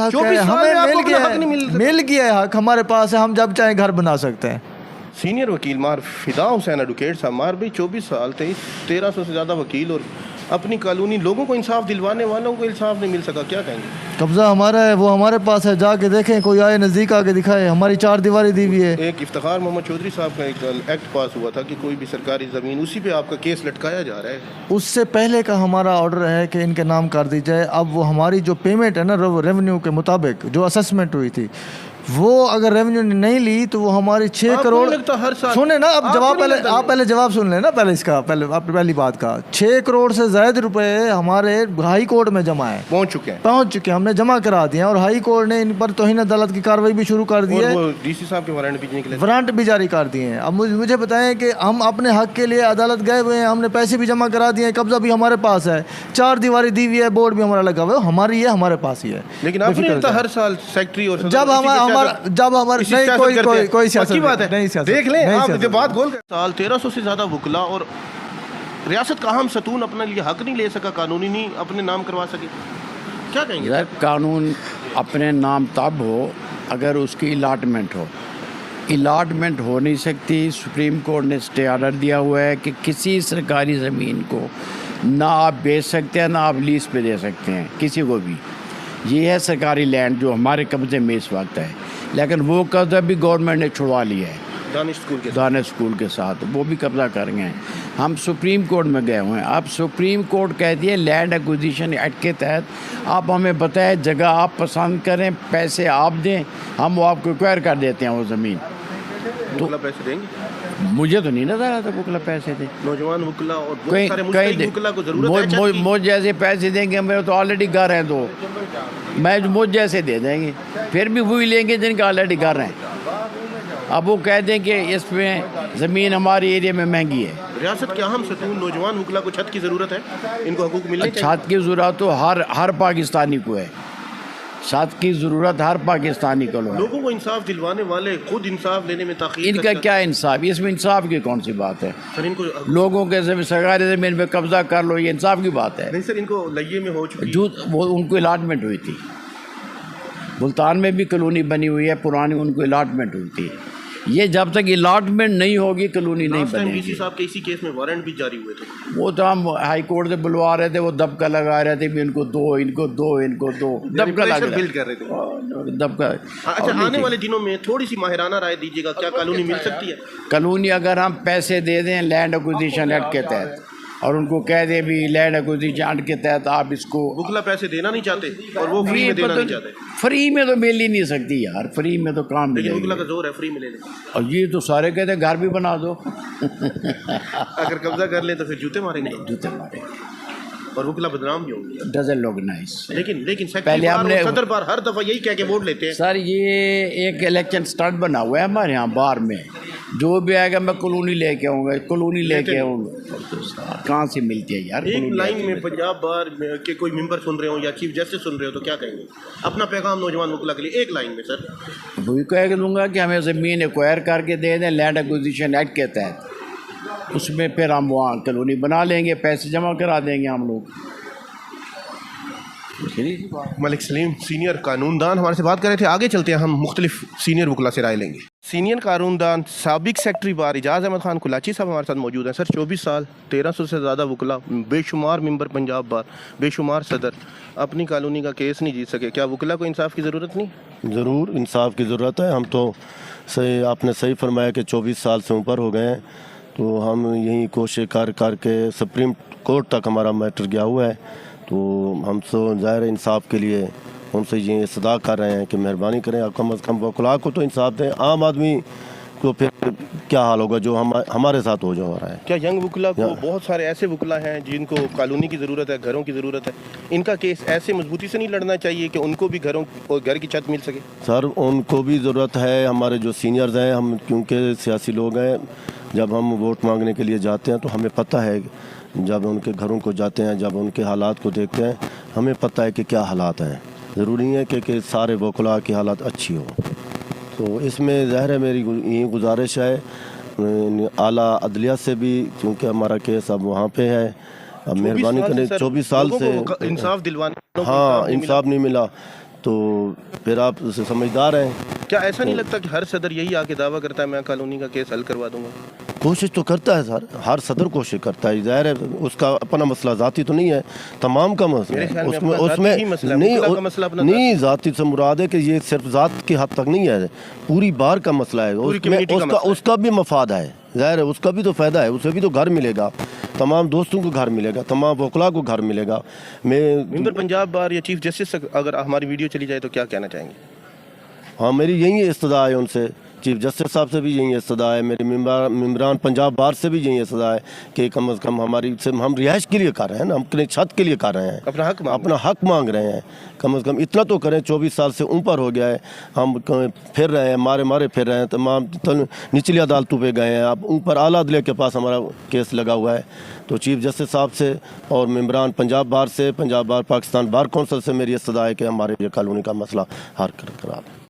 حق ہے, ہمیں مل گیا ہے حق, ہمارے پاس ہے, ہم جب چاہیں گھر بنا سکتے ہیں. سینئر وکیل مار فدا حسین ایڈوکیٹ صاحب, مار بھائی 24 سال 1300 سے زیادہ وکیل اور اپنی کالونی لوگوں کو انصاف دلوانے والوں کو انصاف نہیں مل سکا, کیا کہیں گے؟ قبضہ ہمارا ہے, وہ ہمارے پاس ہے, جا کے دیکھیں, کوئی آئے نزدیک آ کے دکھائے, ہماری 4 دیواری دی ہوئی ہے. ایک افتخار محمد چودھری صاحب کا ایک ایکٹ پاس ہوا تھا کہ کوئی بھی سرکاری زمین, اسی پہ آپ کا کیس لٹکایا جا رہا ہے. اس سے پہلے کا ہمارا آرڈر ہے کہ ان کے نام کر دی جائے. اب وہ ہماری جو پیمنٹ ہے نا ریونیو کے مطابق جو اسسمنٹ ہوئی تھی, وہ اگر ریونیو نے نہیں لی تو وہ ہماری 6 کروڑ سنیں نا, اب جواب پہلے آپ پہلے جواب سن لیں نا پہلے اس کا, پہلی بات کا 6 کروڑ سے زائد روپے ہمارے ہائی کورٹ میں جمع ہے, پہنچ چکے ہیں, ہم نے جمع کرا دیے ہیں, اور ہائی کورٹ نے ان پر توہین عدالت کی کارروائی بھی شروع کر دی ہے, ڈی سی صاحب کے وارنٹ بھی جاری کر دیے ہیں. اب مجھے بتائیں کہ ہم اپنے حق کے لیے عدالت گئے ہوئے ہیں, ہم نے پیسے بھی جمع کرا دیے ہیں, قبضہ بھی ہمارے پاس ہے, 4 دیواری دی ہوئی ہے, بورڈ بھی ہمارا لگا ہوا ہے, ہماری ہے, ہمارے پاس ہی ہے. لیکن آپ نے ہر سال سیکٹری اور جب ہمارا کوئی سیاست نہیں, دیکھ لیں آپ بات گول سال 1300 سے زیادہ وکلا, اور ریاست کا اہم ستون اپنے لیے حق نہیں لے سکا, قانونی نہیں اپنے نام کروا سکے, کیا کہیں گے؟ قانون اپنے نام تب ہو اگر اس کی الاٹمنٹ ہو. الاٹمنٹ ہو نہیں سکتی. سپریم کورٹ نے اسٹے آرڈر دیا ہوا ہے کہ کسی سرکاری زمین کو نہ آپ بیچ سکتے ہیں, نہ آپ لیز پہ دے سکتے ہیں کسی کو بھی. یہ ہے سرکاری لینڈ جو ہمارے قبضے میں اس وقت ہے, لیکن وہ قبضہ بھی گورنمنٹ نے چھڑوا لیا ہے دانش اسکول کے ساتھ, وہ بھی قبضہ کر گئے ہیں. ہم سپریم کورٹ میں گئے ہوئے ہیں. اب سپریم کورٹ کہتی ہے لینڈ ایکوزیشن ایکٹ کے تحت آپ ہمیں بتائیں جگہ آپ پسند کریں, پیسے آپ دیں, ہم وہ آپ کو ایکوائر کر دیتے ہیں وہ زمین. تو پیسے دیں گے؟ مجھے تو نہیں نظر آتا وکلا پیسے دیں. نوجوان وکلا اور بہت سارے مستحق وکلا کو ضرورت ہے. مجھ جیسے پیسے دیں گے, میرے تو آلریڈی گھر ہیں, تو میں مجھ جیسے دے دیں گے, پھر بھی وہی لیں گے جن کا آلریڈی گھر ہیں. اب وہ کہہ دیں کہ اس میں زمین ہماری ایریا میں مہنگی ہے. ریاست کے اہم ستون نوجوان وکلا کو چھت کی ضرورت ہے, ان کو حقوق ملنے چاہیے. چھت کی ضرورت تو ہر پاکستانی کو ہے, چھت کی ضرورت ہر پاکستانی کو ہے. لوگوں کو انصاف دلوانے والے خود انصاف لینے میں تاخیر. ان کا کیا انصاف؟ اس میں انصاف کی کون سی بات ہے؟ سر ان کو لوگوں کے سرکاری زمین پہ قبضہ کر لو, یہ انصاف کی بات ہے؟ نہیں سر, ان کو لئیے میں ہو چکی وہ ان کو الاٹمنٹ ہوئی تھی. ملتان میں بھی کالونی بنی ہوئی ہے پرانی, ان کو الاٹمنٹ ہوئی تھی. یہ جب تک الاٹمنٹ نہیں ہوگی کالونی نہیں بنے گی. ڈی سی صاحب کے اسی کیس میں وارنٹ بھی جاری ہوئے تھے. وہ تو ہم ہائی کورٹ سے بلوا رہے تھے, وہ دبکا لگا رہے تھے, ان کو دو, ان کو دو, ان کو دو, دبکا لگا بلڈ کر رہے تھے دبکا. اچھا, آنے والے دنوں میں تھوڑی سی ماہرانہ رائے دیجیے گا, کیا کالونی مل سکتی ہے؟ کالونی اگر ہم پیسے دے دیں لینڈ ایکوزیشن ایکٹ کے تحت, اور ان کو کہہ دیں بھی لینڈ ایکوزیشن ایکٹ کے تحت آپ اس کو, وکلا پیسے دینا نہیں چاہتے اور وہ فری میں دینا نہیں چاہتے. فری میں تو مل ہی نہیں سکتی یار, فری میں تو کام ملے گا. وکلا کا زور ہے فری میں لے لیں, اور یہ تو سارے کہتے ہیں گھر بھی بنا دو. اگر قبضہ کر لیں تو پھر جوتے ماریں گے. جوتے ماریں گے اور وکلا بدنام بھی ہوں گے. Doesn't organise. لیکن پہلے ہم نے صدر بار ہر دفعہ یہی کہہ کے ووٹ لیتے ہیں. سر یہ ایک الیکشن سٹنٹ بنا ہوا ہے ہمارے یہاں بار میں, جو بھی آئے گا میں کالونی لے کے آؤں گا, کالونی لے کے آؤں گا. کہاں سے ملتی ہے یار؟ ایک لائن میں پنجاب بار کے کوئی ممبر سن رہے ہوں یا چیف جسٹس سن رہے ہو تو کیا کہیں گے اپنا پیغام نوجوان وکلا کے لیے ایک لائن میں؟ سر وہی کہہ دوں گا کہ ہمیں زمین ایکوائر کر کے دے دیں لینڈ ایکوزیشن ایکٹ کے تحت, اس میں پھر ہم وہاں کالونی بنا لیں گے, پیسے جمع کرا دیں گے ہم لوگ. ملک سلیم سینئر قانون دان ہمارے سے بات کر رہے تھے. آگے چلتے ہیں, ہم مختلف سینئر وکلا سے رائے لیں گے. سینئر قانون دان سابق سیکٹری بار اعجاز احمد خان کلاچی صاحب ہمارے ساتھ موجود ہیں. سر 24 سال 1300 سے زیادہ وکلا, بے شمار ممبر پنجاب بار, بے شمار صدر, اپنی کالونی کا کیس نہیں جیت سکے. کیا وکلا کو انصاف کی ضرورت نہیں؟ ضرور انصاف کی ضرورت ہے. ہم تو صحیح, آپ نے صحیح فرمایا کہ 24 سال سے اوپر ہو گئے ہیں, تو ہم یہی کوشش کر کے سپریم کورٹ تک ہمارا میٹر گیا ہوا ہے. تو ہم تو ظاہر انصاف کے لیے ان سے یہ صدا کر رہے ہیں کہ مہربانی کریں, کم از کم وکلا کو تو انصاف دیں. عام آدمی کو پھر کیا حال ہوگا جو ہمارے ساتھ ہو رہا ہے. کیا ینگ وکلا کو, بہت سارے ایسے وکلا ہیں جن کو کالونی کی ضرورت ہے, گھروں کی ضرورت ہے, ان کا کیس ایسے مضبوطی سے نہیں لڑنا چاہیے کہ ان کو بھی گھر کی چھت مل سکے؟ سر ان کو بھی ضرورت ہے. ہمارے جو سینئرز ہیں, ہم کیونکہ سیاسی لوگ ہیں, جب ہم ووٹ مانگنے کے لیے جاتے ہیں تو ہمیں پتہ ہے, جب ان کے گھروں کو جاتے ہیں, جب ان کے حالات کو دیکھتے ہیں, ہمیں پتہ ہے کہ کیا حالات ہیں. ضروری ہے کہ سارے وکلا کی حالات اچھی ہو. تو اس میں ظاہر ہے میری یہ گزارش ہے اعلیٰ عدلیہ سے بھی, کیونکہ ہمارا کیس اب وہاں پہ ہے, اب مہربانی کریں. 24 سال سے انصاف دلوانے, ہاں انصاف نہیں ملا, تو پھر آپ سمجھدار ہیں. کیا ایسا نہیں لگتا کہ ہر صدر یہی آ کے دعویٰ کرتا ہے میں کالونی کا کیس حل کروا دوں گا؟ کوشش تو کرتا ہے سر, ہر صدر کوشش کرتا ہے, ظاہر ہے اس کا اپنا مسئلہ ذاتی تو نہیں ہے, تمام کا مسئلہ میرے خیال میں ہے. اپنا اس میں ذاتی ہی مسئلہ ہے, مطلق کا مسئلہ اپنا نہیں, ذاتی سے مراد ہے کہ یہ صرف ذات کی حد تک نہیں ہے, پوری بار کا مسئلہ ہے. پوری اس میں کمیونٹی کا مسئلہ ہے. اس کا بھی مفاد ہے, ظاہر ہے اس کا بھی تو فائدہ ہے, اسے بھی تو گھر ملے گا, تمام دوستوں کو گھر ملے گا, تمام وکلاء کو گھر ملے گا. ممبر پنجاب بار یا چیف جسٹس اگر ہماری ویڈیو چلی جائے تو کیا کہنا چاہیں گے؟ ہاں, میری یہی استدعا ہے ان سے, چیف جسٹس صاحب سے بھی یہی استدعا ہے, میرے ممبران پنجاب بار سے بھی یہی استدعا ہے کہ کم از کم ہماری سے ہم رہائش کے لیے کر رہے ہیں نا, ہم اپنے چھت کے لیے کر رہے ہیں, اپنا حق مانگ رہے ہیں, کم از کم اتنا تو کریں. 24 سال سے اوپر ہو گیا ہے, ہم پھر رہے ہیں, مارے پھر رہے ہیں, تمام نچلی عدالتوں پہ گئے ہیں, اب اوپر اعلیٰ عدلیہ کے پاس ہمارا کیس لگا ہوا ہے. تو چیف جسٹس صاحب سے اور ممبران پنجاب بار سے, پنجاب بار پاکستان بار کونسل سے میری استدعا ہے کہ ہمارے یہ کالونی کا مسئلہ حل کرا دیں.